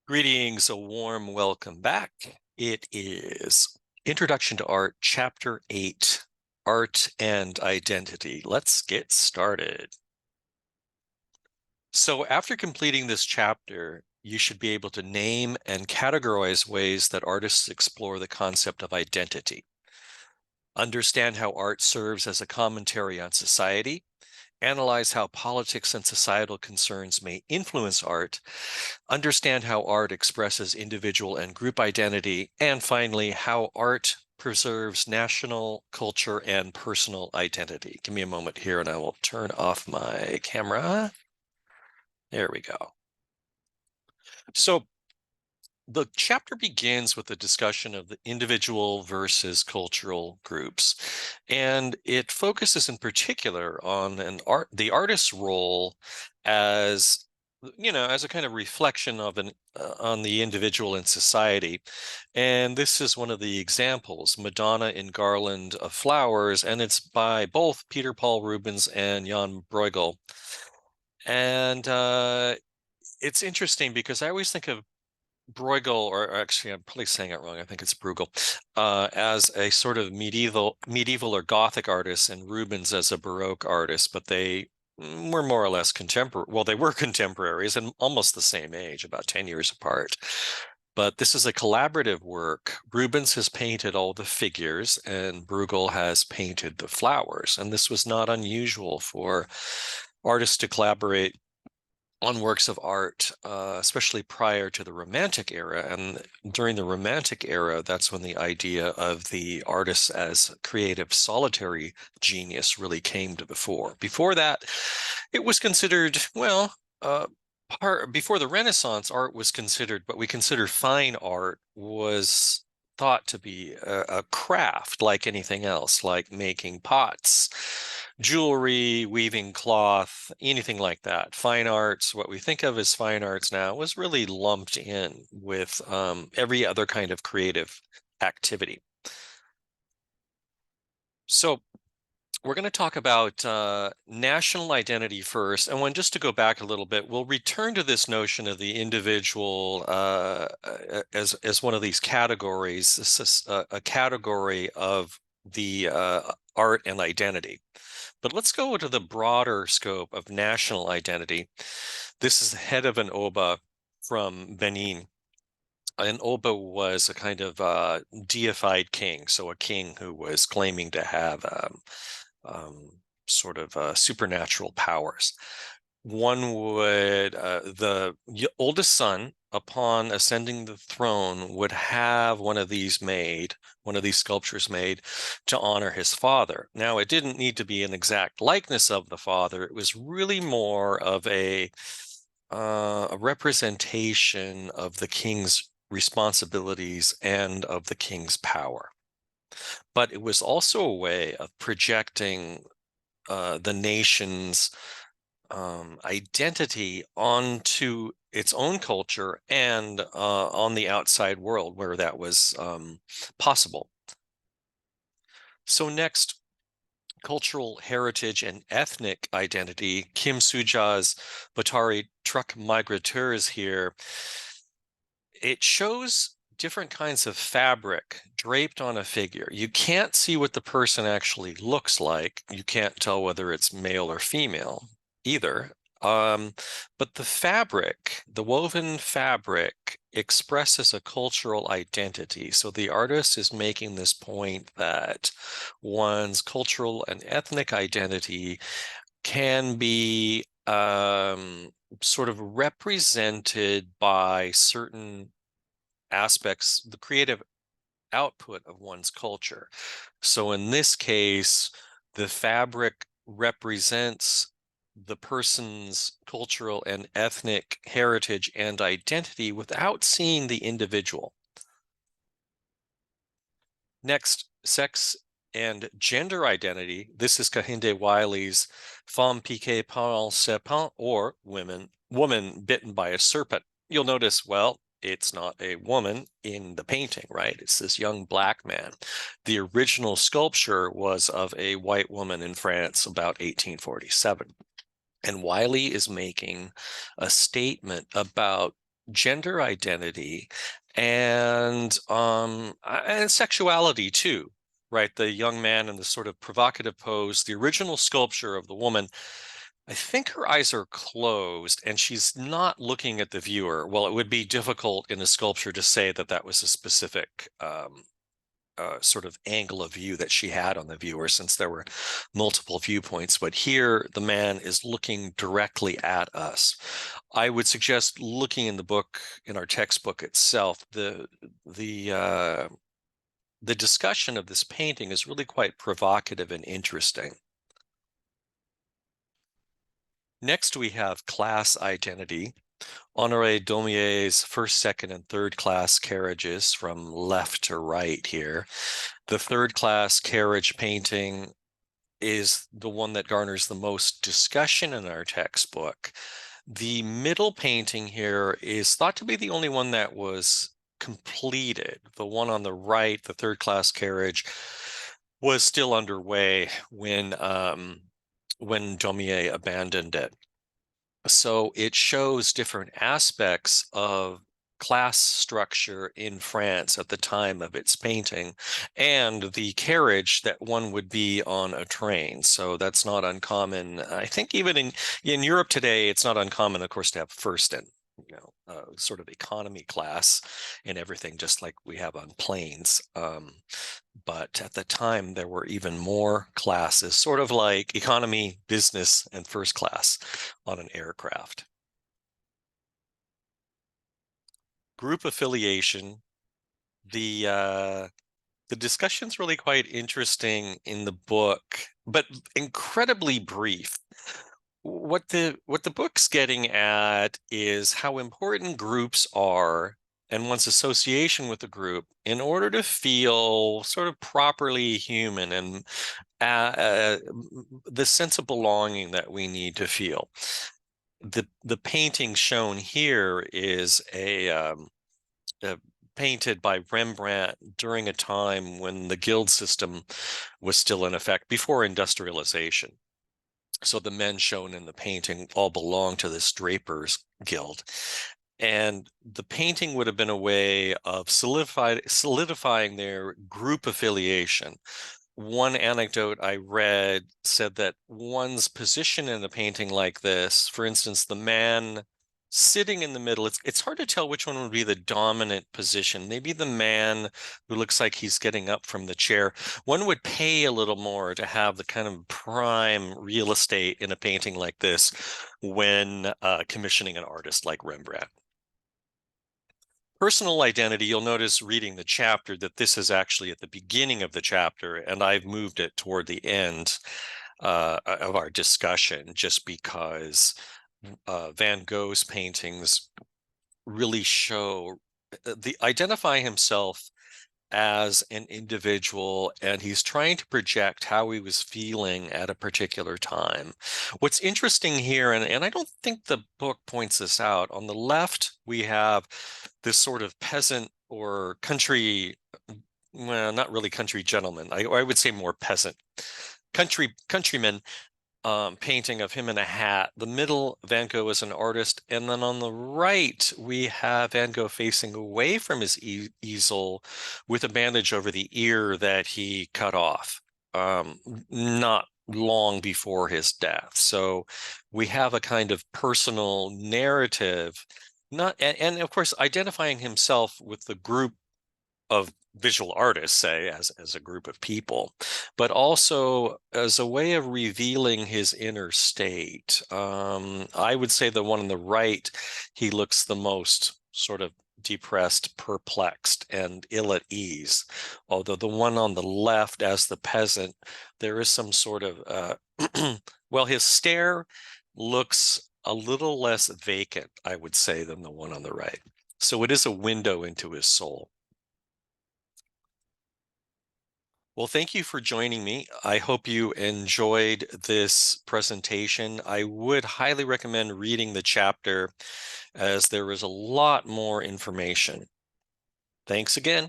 Greetings, a warm welcome back. It is Introduction to Art, Chapter 8, Art and Identity. Let's get started. So after completing this chapter, you should be able to name and categorize ways that artists explore the concept of identity. Understand how art serves as a commentary on society, analyze how politics and societal concerns may influence art, understand how art expresses individual and group identity, and finally, how art preserves national, culture, and personal identity. Give me a moment here and I will turn off my camera. There we go. So the chapter begins with a discussion of the individual versus cultural groups, and it focuses in particular on the artist's role as as a kind of reflection of on the individual in society. And this is one of the examples, Madonna in Garland of Flowers, and it's by both Peter Paul Rubens and Jan Bruegel. And it's interesting because I always think of Bruegel, or actually, I'm probably saying it wrong. I think it's Bruegel, as a sort of medieval or Gothic artist, and Rubens as a Baroque artist. But they were more or less contemporary. Well, they were contemporaries and almost the same age, about 10 years apart. But this is a collaborative work. Rubens has painted all the figures, and Bruegel has painted the flowers. And this was not unusual for artists to collaborate on works of art, especially prior to the Romantic era. And during the Romantic era, that's when the idea of the artist as creative solitary genius really came to the fore. Before that, it was considered, before the Renaissance, art was considered, what we consider fine art was thought to be a craft like anything else, like making pots, jewelry, weaving cloth, anything like that. Fine arts, what we think of as fine arts now, was really lumped in with every other kind of creative activity. So we're going to talk about national identity first. And just to go back a little bit, we'll return to this notion of the individual as one of these categories. This is a category of the art and identity. But let's go to the broader scope of national identity. This is the head of an Oba from Benin. An Oba was a kind of deified king, so a king who was claiming to have sort of supernatural powers. One would, the oldest son, upon ascending the throne, would have one of these sculptures made to honor his father. Now, it didn't need to be an exact likeness of the father. It was really more of a representation of the king's responsibilities and of the king's power. But it was also a way of projecting the nation's identity onto its own culture and on the outside world where that was possible. So next, cultural heritage and ethnic identity. Kim Suja's Batari Truck Migrateurs here. It shows different kinds of fabric draped on a figure. You can't see what the person actually looks like. You can't tell whether it's male or female either. But the fabric, the woven fabric, expresses a cultural identity. So the artist is making this point that one's cultural and ethnic identity can be sort of represented by certain aspects, the creative output of one's culture. So in this case, the fabric represents the person's cultural and ethnic heritage and identity without seeing the individual. Next, sex and gender identity. This is Kehinde Wiley's Femme piquée par un serpent, or woman bitten by a serpent. You'll notice, well, it's not a woman in the painting, right? It's this young black man. The original sculpture was of a white woman in France about 1847. And Wiley is making a statement about gender identity, and sexuality too, right? The young man in the sort of provocative pose, the original sculpture of the woman, I think her eyes are closed and she's not looking at the viewer. Well, it would be difficult in a sculpture to say that that was a specific sort of angle of view that she had on the viewer, since there were multiple viewpoints. But here, the man is looking directly at us. I would suggest looking in the book, in our textbook itself, the the discussion of this painting is really quite provocative and interesting. Next, we have class identity. Honoré Daumier's first, second, and third class carriages from left to right here. The third class carriage painting is the one that garners the most discussion in our textbook. The middle painting here is thought to be the only one that was completed. The one on the right, the third class carriage, was still underway when Daumier abandoned it. So it shows different aspects of class structure in France at the time of its painting, and the carriage that one would be on a train. So that's not uncommon. I think even in Europe today, it's not uncommon, of course, to have first and sort of economy class and everything, just like we have on planes. But at the time, there were even more classes, sort of like economy, business, and first class on an aircraft. Group affiliation. The discussion's really quite interesting in the book, but incredibly brief. What the book's getting at is how important groups are and one's association with the group in order to feel sort of properly human, and the sense of belonging that we need to feel. The painting shown here is painted by Rembrandt during a time when the guild system was still in effect, before industrialization. So the men shown in the painting all belong to this drapers guild. And the painting would have been a way of solidifying their group affiliation. One anecdote I read said that one's position in a painting like this, for instance, the man sitting in the middle, it's hard to tell which one would be the dominant position. Maybe the man who looks like he's getting up from the chair. One would pay a little more to have the kind of prime real estate in a painting like this when commissioning an artist like Rembrandt. Personal identity, you'll notice reading the chapter that this is actually at the beginning of the chapter, and I've moved it toward the end of our discussion, just because Van Gogh's paintings really show the identify himself as an individual, and he's trying to project how he was feeling at a particular time. What's interesting here, and I don't think the book points this out, on the left we have this sort of peasant or country, well, not really country gentleman, I would say more peasant, countryman painting of him in a hat. The middle, Van Gogh is an artist. And then on the right, we have Van Gogh facing away from his easel with a bandage over the ear that he cut off not long before his death. So we have a kind of personal narrative, and of course, identifying himself with the group of visual artists, say, as a group of people, but also as a way of revealing his inner state. I would say the one on the right, he looks the most sort of depressed, perplexed, and ill at ease. Although the one on the left, as the peasant, there is some sort of, well, his stare looks a little less vacant, I would say, than the one on the right. So it is a window into his soul. Well, thank you for joining me. I hope you enjoyed this presentation. I would highly recommend reading the chapter, as there is a lot more information. Thanks again.